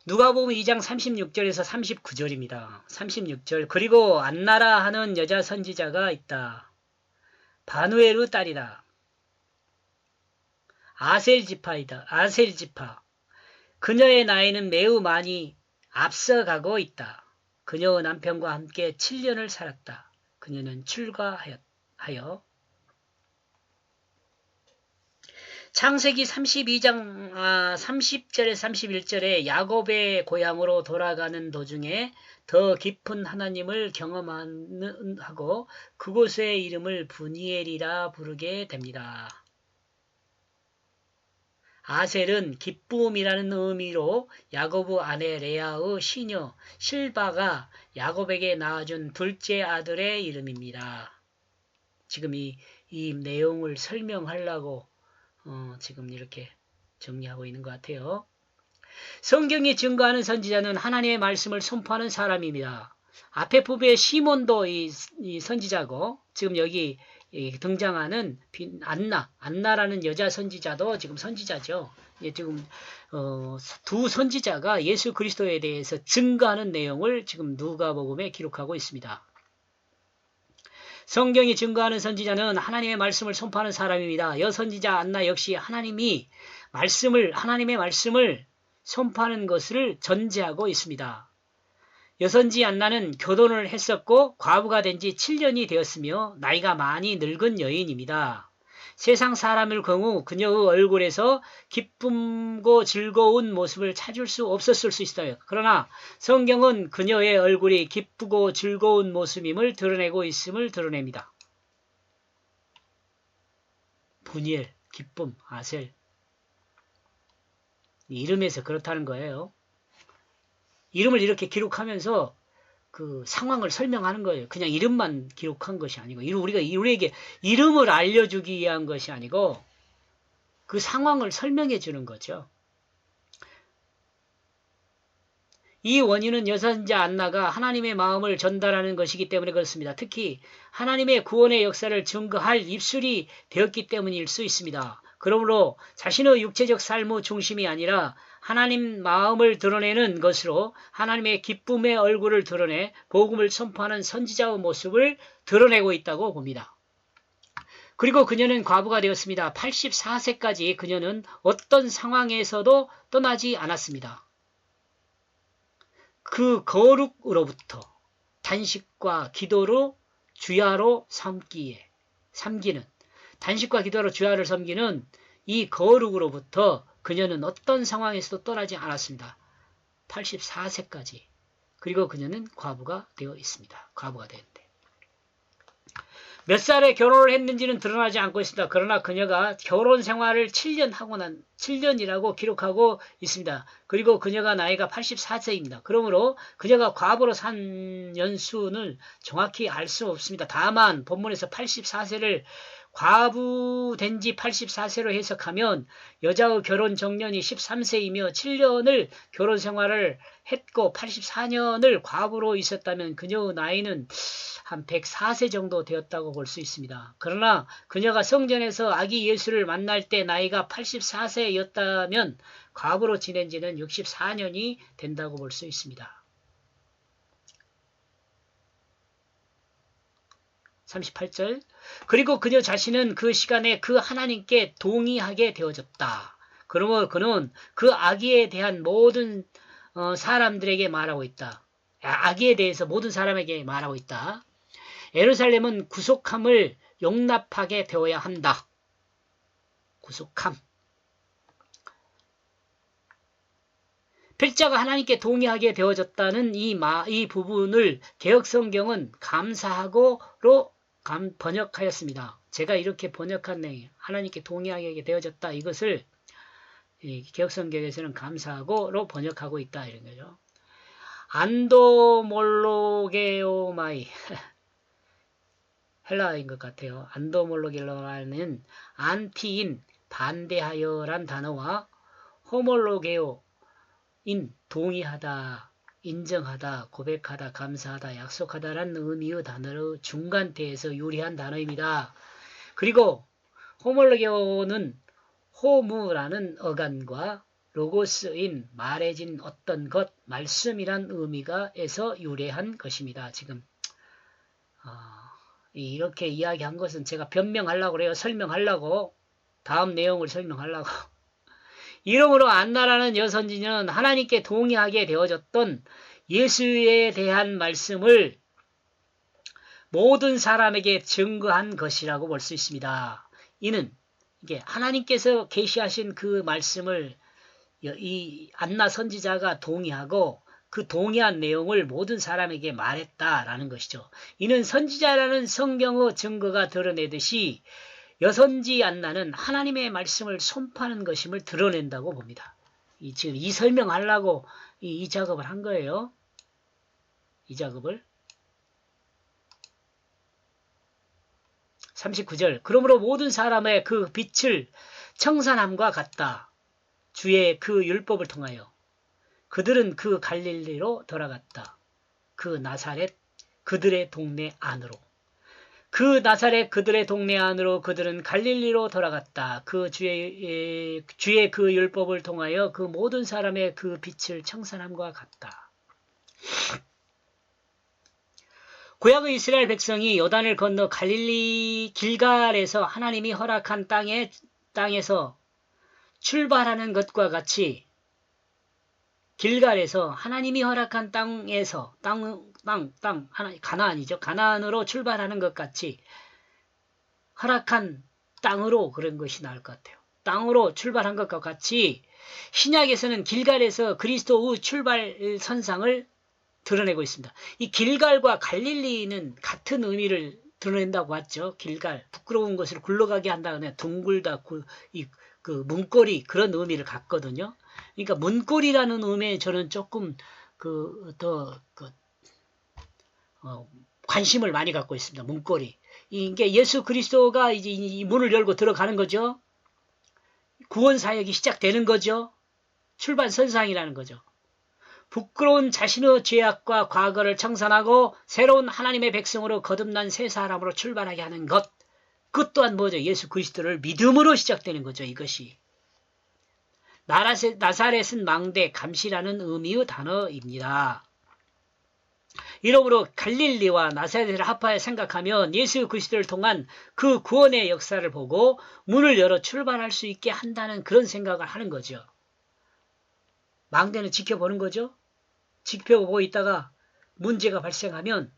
누가복음 2장 36절에서 39절입니다. 36절. 그리고 안나라 하는 여자 선지자가 있다. 바누엘의 딸이다. 아셀 지파이다. 아셀 지파. 그녀의 나이는 매우 많이 앞서가고 있다. 그녀의 남편과 함께 7년을 살았다. 그녀는 출가하여 창세기 32장 30절에 31절에 야곱의 고향으로 돌아가는 도중에 더 깊은 하나님을 경험하고 그곳의 이름을 브니엘이라 부르게 됩니다. 아셀은 기쁨이라는 의미로 야곱의 아내 레아의 시녀 실바가 야곱에게 낳아준 둘째 아들의 이름입니다. 지금 이 내용을 설명하려고 지금 이렇게 정리하고 있는 것 같아요. 성경이 증거하는 선지자는 하나님의 말씀을 선포하는 사람입니다. 앞에 부부의 시몬도 이 선지자고 지금 여기 등장하는 안나라는 여자 선지자도 지금 선지자죠. 지금 두 선지자가 예수 그리스도에 대해서 증거하는 내용을 지금 누가복음에 기록하고 있습니다. 성경이 증거하는 선지자는 하나님의 말씀을 선포하는 사람입니다. 여선지자 안나 역시 하나님의 말씀을 선포하는 것을 전제하고 있습니다. 여선지 안나는 결혼을 했었고 과부가 된 지 7년이 되었으며 나이가 많이 늙은 여인입니다. 세상 사람일 경우 그녀의 얼굴에서 기쁨고 즐거운 모습을 찾을 수 없었을 수 있어요. 그러나 성경은 그녀의 얼굴이 기쁘고 즐거운 모습임을 드러내고 있음을 드러냅니다. 분일, 기쁨, 아셀. 이름에서 그렇다는 거예요. 이름을 이렇게 기록하면서 그 상황을 설명하는 거예요. 그냥 이름만 기록한 것이 아니고 우리에게 이름을 알려주기 위한 것이 아니고 그 상황을 설명해 주는 거죠. 이 원인은 여선자 안나가 하나님의 마음을 전달하는 것이기 때문에 그렇습니다. 특히 하나님의 구원의 역사를 증거할 입술이 되었기 때문일 수 있습니다. 그러므로 자신의 육체적 삶의 중심이 아니라 하나님 마음을 드러내는 것으로 하나님의 기쁨의 얼굴을 드러내 복음을 선포하는 선지자의 모습을 드러내고 있다고 봅니다. 그리고 그녀는 과부가 되었습니다. 84세까지 그녀는 어떤 상황에서도 떠나지 않았습니다. 그 거룩으로부터 단식과 기도로 주야로 섬기는 단식과 기도로 주야를 섬기는 이 거룩으로부터 그녀는 어떤 상황에서도 떠나지 않았습니다. 84세까지. 그리고 그녀는 과부가 되어 있습니다. 과부가 되었는데. 몇 살에 결혼을 했는지는 드러나지 않고 있습니다. 그러나 그녀가 결혼 생활을 7년이라고 기록하고 있습니다. 그리고 그녀가 나이가 84세입니다. 그러므로 그녀가 과부로 산 연수는 정확히 알 수 없습니다. 다만 본문에서 84세를 과부 된 지 84세로 해석하면 여자의 결혼 정년이 13세이며 7년을 결혼 생활을 했고 84년을 과부로 있었다면 그녀의 나이는 한 104세 정도 되었다고 볼 수 있습니다. 그러나 그녀가 성전에서 아기 예수를 만날 때 나이가 84세였다면 과부로 지낸 지는 64년이 된다고 볼 수 있습니다. 38절. 그리고 그녀 자신은 그 시간에 그 하나님께 동의하게 되어졌다. 그러므로 그는 그 아기에 대한 모든 사람들에게 말하고 있다. 아기에 대해서 모든 사람에게 말하고 있다. 예루살렘은 구속함을 용납하게 되어야 한다. 구속함. 필자가 하나님께 동의하게 되어졌다는 이 부분을 개역성경은 감사하고로 번역하였습니다. 제가 이렇게 번역한 내용, 하나님께 동의하게 되어졌다. 이것을 개역성경에서는 감사하고로 번역하고 있다. 이런 거죠. 안도몰로게오마이 헬라어인 것 같아요. 안도몰로게오라는 안티인 반대하여란 단어와 호몰로게오 인 동의하다, 인정하다, 고백하다, 감사하다, 약속하다라는 의미의 단어로 중간태에서 유리한 단어입니다. 그리고 호몰로게오는 호무라는 어간과 로고스인 말해진 어떤 것, 말씀이란 의미가에서 유래한 것입니다. 지금 이렇게 이야기한 것은 제가 변명하려고 그래요. 설명하려고. 다음 내용을 설명하려고. 이러므로 안나라는 여선지는 하나님께 동의하게 되어졌던 예수에 대한 말씀을 모든 사람에게 증거한 것이라고 볼 수 있습니다. 이는 이게 하나님께서 계시하신 그 말씀을 이 안나 선지자가 동의하고 그 동의한 내용을 모든 사람에게 말했다라는 것이죠. 이는 선지자라는 성경의 증거가 드러내듯이 여선지 안나는 하나님의 말씀을 선포하는 것임을 드러낸다고 봅니다. 지금 이 설명하려고 이 작업을 한 거예요. 이 작업을. 39절. 그러므로 모든 사람의 그 빛을 청산함과 같다. 주의 그 율법을 통하여 그들은 그 갈릴리로 돌아갔다. 그 나사렛 그들의 동네 안으로. 그 나사렛 그들의 동네 안으로 그들은 갈릴리로 돌아갔다. 그 주의 그 율법을 통하여 그 모든 사람의 그 빛을 청산함과 같다. 구약의 이스라엘 백성이 요단을 건너 갈릴리 길갈에서 하나님이 허락한 땅에서 출발하는 것과 같이 길갈에서 하나님이 허락한 땅에서 가나안이죠. 가나안으로 출발하는 것 같이 허락한 땅으로 그런 것이 나을 것 같아요. 땅으로 출발한 것과 같이 신약에서는 길갈에서 그리스도의 출발 선상을 드러내고 있습니다. 이 길갈과 갈릴리는 같은 의미를 드러낸다고 했죠. 길갈, 부끄러운 것을 굴러가게 한다거나 둥글다, 그 문고리 그런 의미를 갖거든요. 그러니까 문고리라는 의미에 저는 조금 관심을 많이 갖고 있습니다. 문고리. 이게 예수 그리스도가 이제 이 문을 열고 들어가는 거죠. 구원 사역이 시작되는 거죠. 출발 선상이라는 거죠. 부끄러운 자신의 죄악과 과거를 청산하고 새로운 하나님의 백성으로 거듭난 새 사람으로 출발하게 하는 것. 그것 또한 뭐죠? 예수 그리스도를 믿음으로 시작되는 거죠. 이것이. 나사렛은 망대, 감시라는 의미의 단어입니다. 이러므로 갈릴리와 나사렛을 합하여 생각하면 예수 그리스도를 통한 그 구원의 역사를 보고 문을 열어 출발할 수 있게 한다는 그런 생각을 하는 거죠. 망대는 지켜보는 거죠. 지켜보고 있다가 문제가 발생하면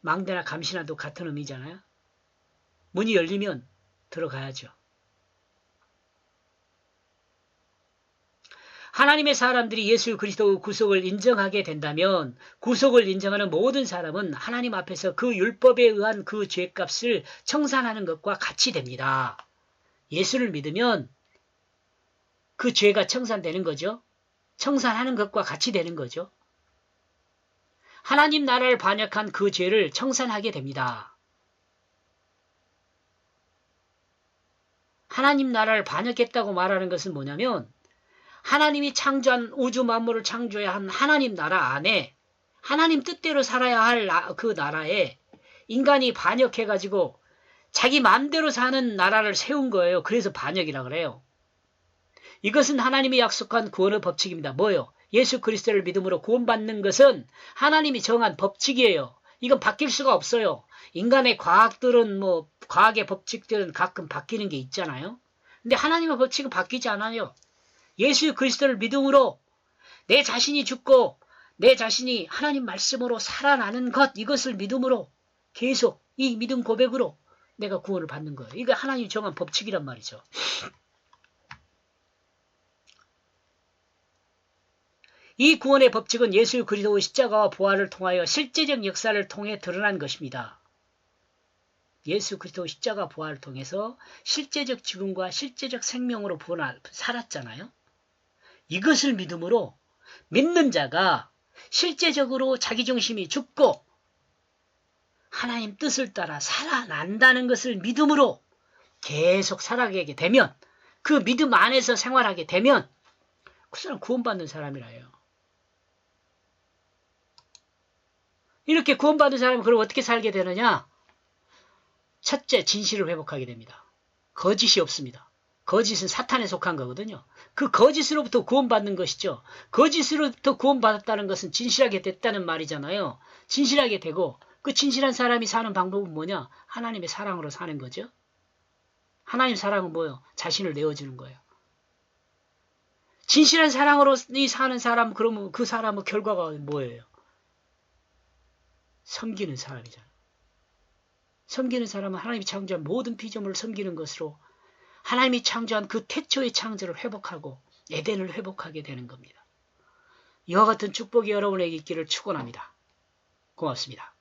망대나 감시나도 같은 의미잖아요. 문이 열리면 들어가야죠. 하나님의 사람들이 예수 그리스도의 구속을 인정하게 된다면 구속을 인정하는 모든 사람은 하나님 앞에서 그 율법에 의한 그 죄값을 청산하는 것과 같이 됩니다. 예수를 믿으면 그 죄가 청산되는 거죠. 청산하는 것과 같이 되는 거죠. 하나님 나라를 반역한 그 죄를 청산하게 됩니다. 하나님 나라를 반역했다고 말하는 것은 뭐냐면 하나님이 창조한 우주 만물을 창조해야 한 하나님 나라 안에 하나님 뜻대로 살아야 할 그 나라에 인간이 반역해가지고 자기 마음대로 사는 나라를 세운 거예요. 그래서 반역이라 그래요. 이것은 하나님이 약속한 구원의 법칙입니다. 뭐요? 예수 그리스도를 믿음으로 구원받는 것은 하나님이 정한 법칙이에요. 이건 바뀔 수가 없어요. 인간의 과학의 법칙들은 가끔 바뀌는 게 있잖아요. 근데 하나님의 법칙은 바뀌지 않아요. 예수 그리스도를 믿음으로 내 자신이 죽고 내 자신이 하나님 말씀으로 살아나는 것, 이것을 믿음으로 계속 이 믿음 고백으로 내가 구원을 받는 거예요. 이거 하나님이 정한 법칙이란 말이죠. 이 구원의 법칙은 예수 그리스도의 십자가와 부활을 통하여 실제적 역사를 통해 드러난 것입니다. 예수 그리스도의 십자가 부활을 통해서 실제적 죽음과 실제적 생명으로 살았잖아요. 이것을 믿음으로 믿는 자가 실제적으로 자기중심이 죽고 하나님 뜻을 따라 살아난다는 것을 믿음으로 계속 살아가게 되면 그 믿음 안에서 생활하게 되면 그 사람 구원받는 사람이라 해요. 이렇게 구원받은 사람은 그럼 어떻게 살게 되느냐? 첫째, 진실을 회복하게 됩니다. 거짓이 없습니다. 거짓은 사탄에 속한 거거든요. 그 거짓으로부터 구원받는 것이죠. 거짓으로부터 구원받았다는 것은 진실하게 됐다는 말이잖아요. 진실하게 되고 그 진실한 사람이 사는 방법은 뭐냐? 하나님의 사랑으로 사는 거죠. 하나님 사랑은 뭐예요? 자신을 내어주는 거예요. 진실한 사랑으로 사는 사람, 그러면 그 사람의 결과가 뭐예요? 섬기는 사람이잖아요. 섬기는 사람은 하나님이 창조한 모든 피조물을 섬기는 것으로 하나님이 창조한 그 태초의 창조를 회복하고 에덴을 회복하게 되는 겁니다. 이와 같은 축복이 여러분에게 있기를 축원합니다. 고맙습니다.